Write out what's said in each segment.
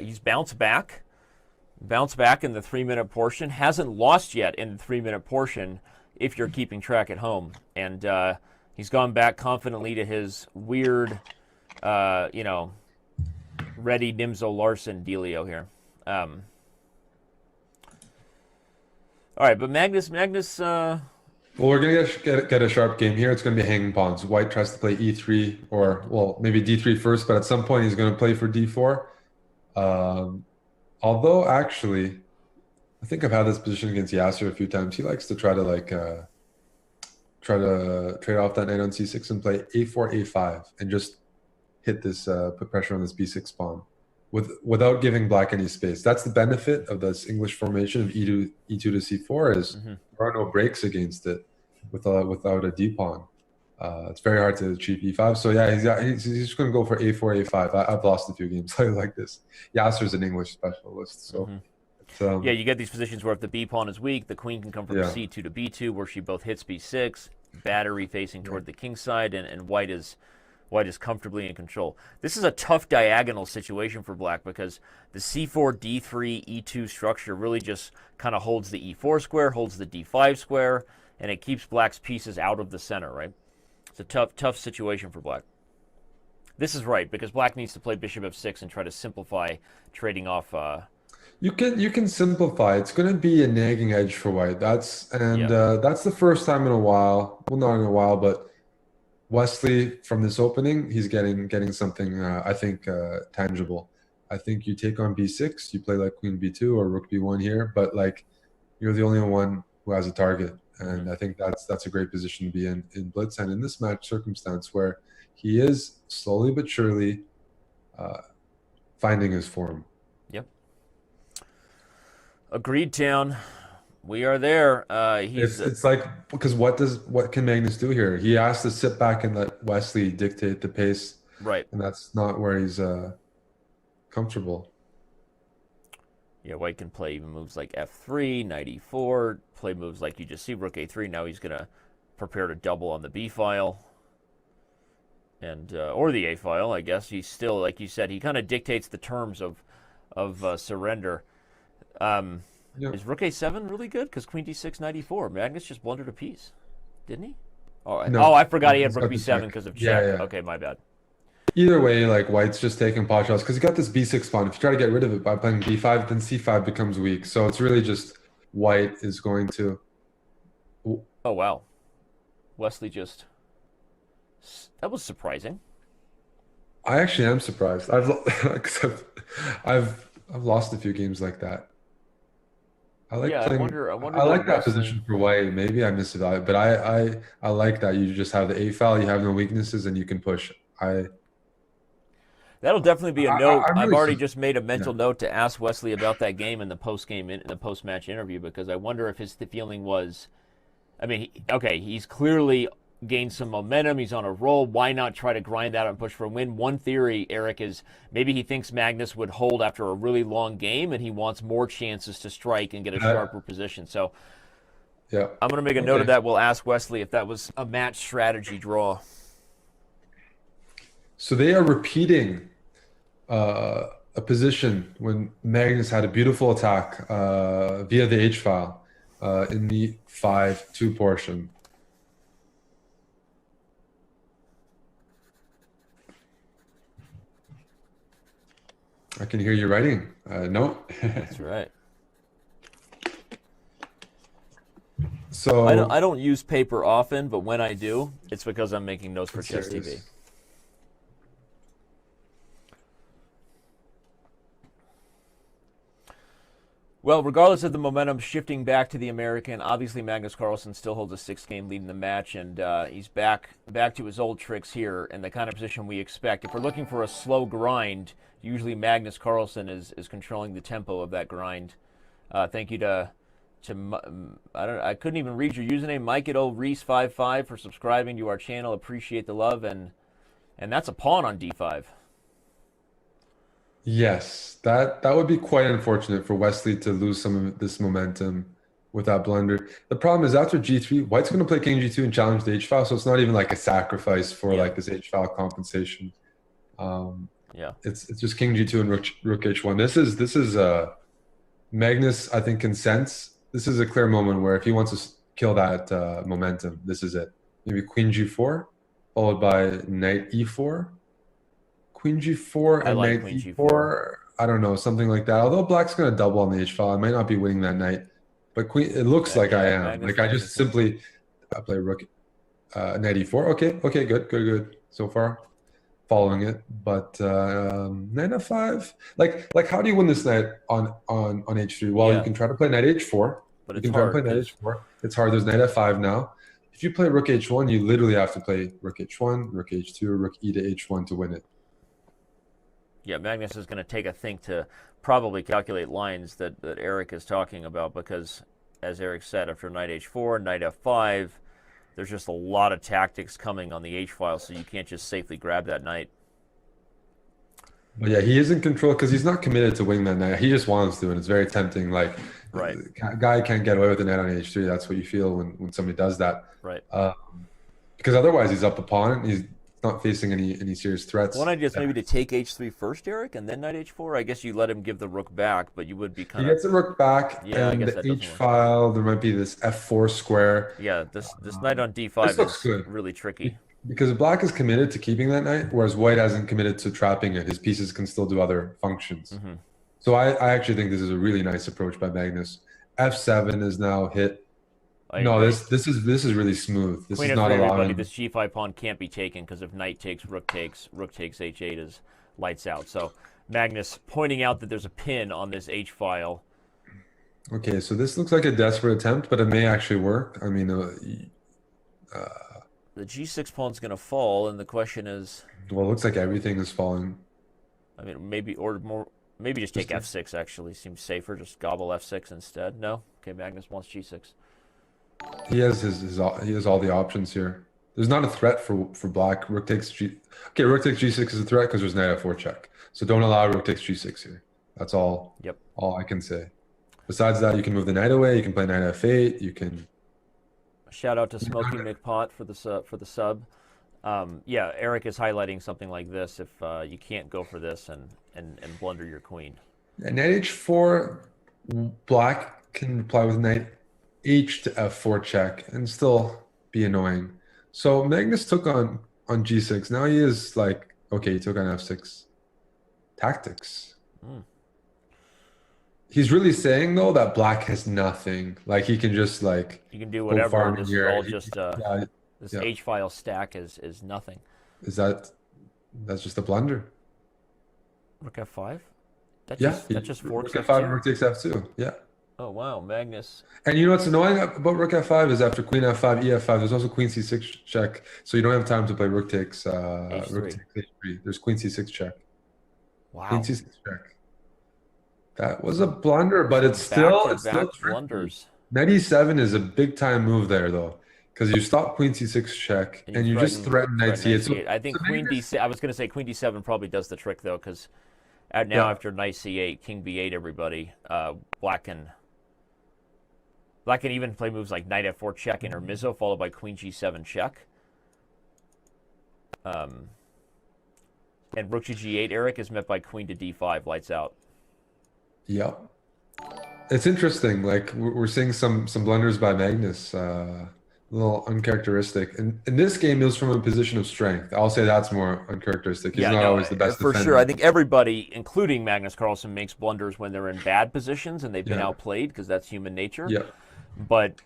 He's bounced back in the 3-minute portion. Hasn't lost yet in the 3-minute portion if you're keeping track at home. And he's gone back confidently to his weird, you know, ready 𝙬𝙬𝙬𝙬 dealio here. All right, but Magnus. Well, we're going to get a sharp game here. It's going to be hanging pawns. White tries to play e3 or, well, maybe d3 first, but at some point he's going to play for d4. Although, actually, I think I've had this position against Yasser a few times. He likes to try to, like, try to trade off that knight on c6 and play a4, a5, and just hit this, put pressure on this b6 pawn without giving black any space. That's the benefit of this English formation of e2 to c4 is there are no breaks against it without a d pawn. It's very hard to achieve e5. So yeah, he's just going to go for a4, a5. I've lost a few games like this. Yasser's an English specialist, so. Yeah, you get these positions where if the b pawn is weak, the queen can come from c2 to b2, where she both hits b6, battery facing toward the king side, and white is comfortably in control. This is a tough diagonal situation for black because the c4, d3, e2 structure really just kind of holds the e4 square, holds the d5 square, and it keeps black's pieces out of the center, right? It's a tough situation for black. This is right, because black needs to play bishop f6 and try to simplify trading off. You can simplify. It's going to be a nagging edge for white. That's the first time in a while. Well, not in a while, but Wesley, from this opening, he's getting something, I think, tangible. I think you take on b6, you play like queen b2 or rook b1 here, but like you're the only one who has a target. And I think that's a great position to be in blitz and in this match circumstance where he is slowly but surely finding his form. Yep. Agreed, Town. We are there. It's like, because what can Magnus do here? He has to sit back and let Wesley dictate the pace. Right. And that's not where he's comfortable. Yeah, white can play even moves like f3, knight e4, play moves like you just see, rook a3. Now he's going to prepare to double on the b file. And or the a file, I guess. He's still, like you said, he kind of dictates the terms of surrender. Yep. Is rook a7 really good? Because queen d6, knight e4. Magnus just blundered a piece, didn't he? Oh, no, I forgot he had rook b7 because of check. Yeah. Okay, my bad. Either way, like white's just taking pot shots because he got this b6 pawn. If you try to get rid of it by playing b5, then c5 becomes weak. So it's really just white is going to. Oh wow, Wesley just. That was surprising. I actually am surprised. I've lost a few games like that. I like playing, I wonder I like that position for white. Maybe I misevaluate, but I like that. You just have the a file, you have no weaknesses, and you can push. That'll definitely be a note. Really I've already just made a mental note to ask Wesley about that game in the post-match interview, because I wonder if his feeling was, I mean, okay, he's clearly gained some momentum. He's on a roll. Why not try to grind out and push for a win? One theory, Eric, is maybe he thinks Magnus would hold after a really long game, and he wants more chances to strike and get a sharper position. So yeah, I'm going to make a note of that. We'll ask Wesley if that was a match strategy draw. So they are repeating a position when Magnus had a beautiful attack via the H file in the 5-2 portion. I can hear you writing. No. That's right. So I don't use paper often, but when I do, it's because I'm making notes for Chess TV. Well, regardless of the momentum shifting back to the American, obviously Magnus Carlsen still holds a 6-game lead in the match, and he's back to his old tricks here and the kind of position we expect. If we're looking for a slow grind, usually Magnus Carlsen is controlling the tempo of that grind. Thank you to I couldn't even read your username, Mike@Reese55 for subscribing to our channel. Appreciate the love, and that's a pawn on d5. Yes, that would be quite unfortunate for Wesley to lose some of this momentum with that blunder. The problem is after g3, white's going to play king g2 and challenge the h file, so it's not even like a sacrifice for like this h file compensation. Yeah, Yeah. It's just king g2 and rook h1. This is Magnus, I think, can sense. This is a clear moment where if he wants to kill that momentum, this is it. Maybe queen g4, followed by knight e4. Queen g4 I and like knight queen e4. g4. I don't know, something like that. Although black's going to double on the h file, I might not be winning that knight. But queen, it looks like I am. Magnus Like I likes just simply play rook, knight e4. Okay, good. So far, following it. But knight f5. Like how do you win this knight on h3? Well, you can try to play knight h4. But You it's can try to hard. play knight h4. It's hard. There's knight f5 now. If you play rook h1, you literally have to play rook h1, rook h2, rook e to h1 to win it. Yeah, Magnus is going to take a think to probably calculate lines that Eric is talking about because, as Eric said, after knight h4, knight f5, there's just a lot of tactics coming on the h-file, so you can't just safely grab that knight. But yeah, he is in control because he's not committed to winning that knight. He just wants to, and it's very tempting. Like, right, guy can't get away with the knight on h3. That's what you feel when somebody does that. Right. Because otherwise he's up a pawn. He's not facing any serious threats. One idea is maybe to take h3 first, Eric, and then knight h4. I guess you let him give the rook back, but you would be kind of... He gets the rook back, yeah, and the h-file, there might be this f4 square. Yeah, this knight on d5 is good. Really tricky. Because black is committed to keeping that knight, whereas white hasn't committed to trapping it. His pieces can still do other functions. Mm-hmm. So I actually think this is a really nice approach by Magnus. f7 is now hit. No, this is really smooth. This is not allowing. This g5 pawn can't be taken because if knight takes h8 is lights out. So Magnus pointing out that there's a pin on this h file. Okay, so this looks like a desperate attempt, but it may actually work. I mean, the g6 pawn's going to fall, and the question is. Well, it looks like everything is falling. I mean, maybe just take f6. Actually, seems safer. Just gobble f6 instead. No, okay. Magnus wants g6. He has he has all the options here. There's not a threat for black. Rook takes g. Okay, rook takes g6 is a threat because there's knight f4 check. So don't allow rook takes g6 here. That's all. Yep. All I can say. Besides that, you can move the knight away. You can play knight f8. You can. Shout out to Smoky McPot for the sub. Yeah, Eric is highlighting something like this. If you can't go for this and blunder your queen. Yeah, knight h4, black can reply with knight h to f4 check and still be annoying. So Magnus took on g6. Now he is like, okay, he took on f6. Tactics. He's really saying though that black has nothing. Like he can just like you can do whatever. This is all just this h file stack is nothing. That's just a blunder. Rook f5. That just forks rook f5. Rook takes f2. Yeah. Oh wow, Magnus. And you know what's annoying about rook f5 is after queen f5, e f5, there's also queen c6 check. So you don't have time to play rook takes h3. Rook takes h3. There's queen c6 check. Wow. Queen c6 check. That was a blunder, but it's still blunders. Knight e7 is a big time move there though, because you stop queen c6 check and you just threaten knight c8. So, I think queen d6. I was going to say queen d7 probably does the trick though, because after knight c8, king b8, everybody, black can even play moves like knight f4 check intermezzo, followed by queen g7 check. And rook to g8, Eric, is met by queen to d5, lights out. Yep. It's interesting. Like we're seeing some blunders by Magnus, a little uncharacteristic. And in this game, it was from a position of strength. I'll say that's more uncharacteristic. He's not always the best defender. For sure. I think everybody, including Magnus Carlsen, makes blunders when they're in bad positions and they've been outplayed because that's human nature. Yeah. But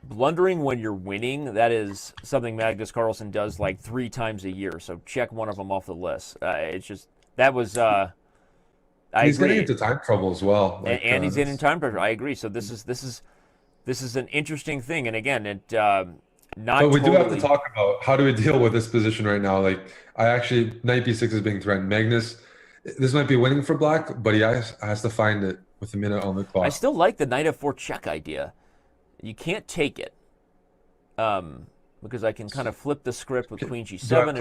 blundering when you're winning, that is something Magnus Carlsen does like 3 times a year. So check one of them off the list. It's just that was. He's getting into time trouble as well, and he's in time pressure. I agree. So this is an interesting thing, and again, But we do have to talk about how do we deal with this position right now. Like knight b6 is being threatened. Magnus, this might be winning for black, but he has to find it with a minute on the clock. I still like the knight f4 check idea. You can't take it, because I can kind of flip the script with queen g7 and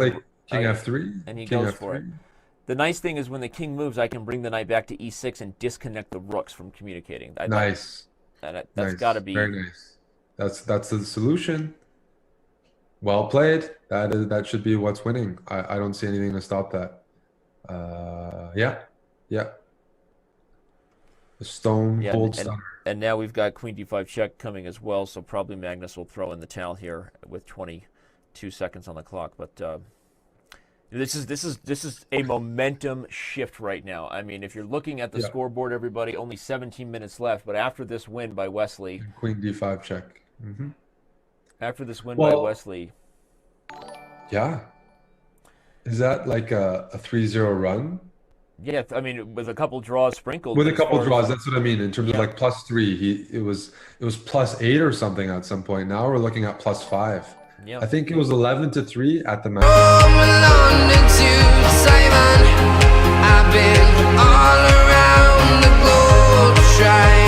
king f3, and he goes for it. The nice thing is when the king moves, I can bring the knight back to e6 and disconnect the rooks from communicating. Nice. That's got to be very nice. That's the solution. Well played. That should be what's winning. I don't see anything to stop that. Yeah. The stone Yeah, cold stunner. and now we've got queen d5 check coming as well, so probably Magnus will throw in the towel here with 22 seconds on the clock. But this is a momentum shift right now. I mean, if you're looking at the scoreboard, everybody, only 17 minutes left. But after this win by Wesley, queen d5 check. After this win by Wesley, yeah, is that like a 3-0 run? Yeah, I mean, with a couple draws sprinkled. With a couple draws, that's what I mean. In terms of like +3, it was +8 or something at some point. Now we're looking at +5. Yeah, I think it was 11-3 at the match. I've been all around the globe trying